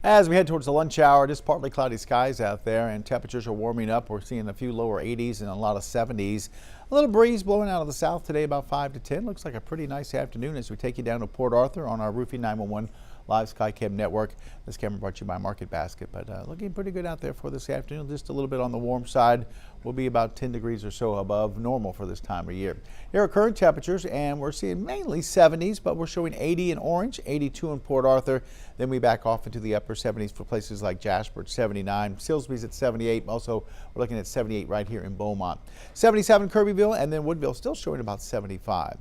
As we head towards the lunch hour, just partly cloudy skies out there and temperatures are warming up. We're seeing a few lower 80s and a lot of 70s. A little breeze blowing out of the south today, about 5 to 10. Looks like a pretty nice afternoon as we take you down to Port Arthur on our Roofing 911 Live SkyCam network. This camera brought to you by Market Basket, but looking pretty good out there for this afternoon. Just a little bit on the warm side. We'll be about 10 degrees or so above normal for this time of year. Here are current temperatures, and we're seeing mainly 70s, but we're showing 80 in Orange, 82 in Port Arthur. Then we back off into the upper 70s for places like Jasper at 79. Silsbee's at 78. Also, we're looking at 78 right here in Beaumont. 77 Kirbyville, and then Woodville still showing about 75.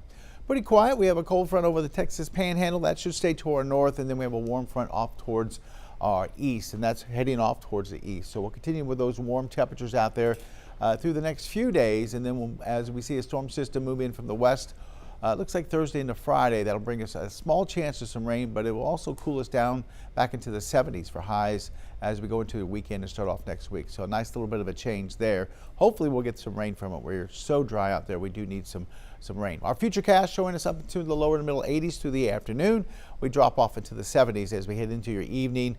Pretty quiet. We have a cold front over the Texas Panhandle. That should stay to our north, and then we have a warm front off towards our east, and that's heading off towards the east. So we'll continue with those warm temperatures out there through the next few days, and then as we see a storm system move in from the west, it looks like Thursday into Friday, that'll bring us a small chance of some rain, but it will also cool us down back into the 70s for highs as we go into the weekend and start off next week. So a nice little bit of a change there. Hopefully we'll get some rain from it. We're so dry out there, we do need some rain. Our futurecast showing us up into the lower to middle 80s through the afternoon. We drop off into the 70s as we head into your evening.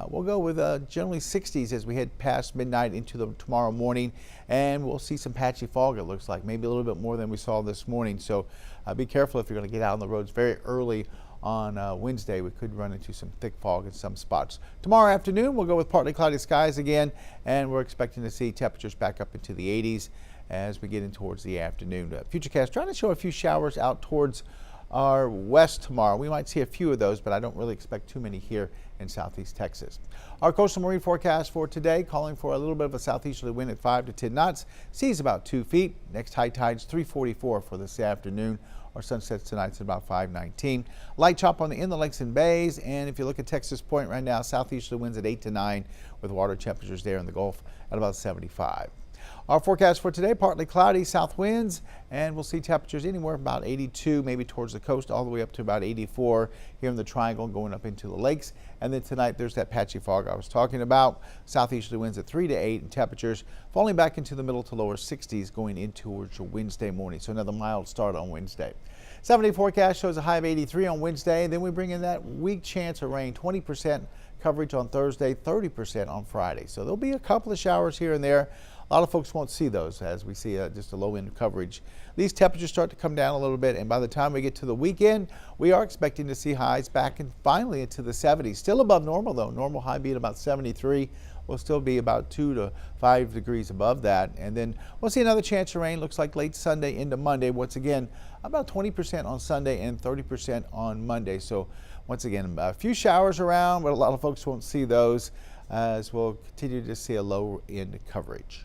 We'll go with generally 60s as we head past midnight into tomorrow morning, and we'll see some patchy fog, it looks like, maybe a little bit more than we saw this morning. So be careful if you're going to get out on the roads very early on Wednesday. We could run into some thick fog in some spots. Tomorrow afternoon, we'll go with partly cloudy skies again, and we're expecting to see temperatures back up into the 80s as we get in towards the afternoon. Futurecast trying to show a few showers out towards our west tomorrow. We might see a few of those, but I don't really expect too many here in southeast Texas. Our coastal marine forecast for today calling for a little bit of a southeasterly wind at 5 to 10 knots. Seas about 2 feet. Next high tides 3:44 for this afternoon. Our sunsets tonight's at about 5:19. Light chop on the inland lakes and bays, and if you look at Texas Point right now, southeasterly winds at 8 to 9 with water temperatures there in the Gulf at about 75. Our forecast for today, partly cloudy, south winds, and we'll see temperatures anywhere about 82, maybe towards the coast, all the way up to about 84 here in the triangle going up into the lakes. And then tonight, there's that patchy fog I was talking about. Southeasterly winds at 3 to 8 and temperatures falling back into the middle to lower 60s going into towards Wednesday morning. So another mild start on Wednesday. 7-day forecast shows a high of 83 on Wednesday. Then we bring in that weak chance of rain, 20% coverage on Thursday, 30% on Friday. So there'll be a couple of showers here and there. A lot of folks won't see those as we see just a low end coverage. These temperatures start to come down a little bit, and by the time we get to the weekend, we are expecting to see highs back and finally into the 70s. Still above normal though. Normal high being about 73. We'll still be about 2 to 5 degrees above that. And then we'll see another chance of rain. Looks like late Sunday into Monday. Once again, about 20% on Sunday and 30% on Monday. So once again, a few showers around, but a lot of folks won't see those as we'll continue to see a low end coverage.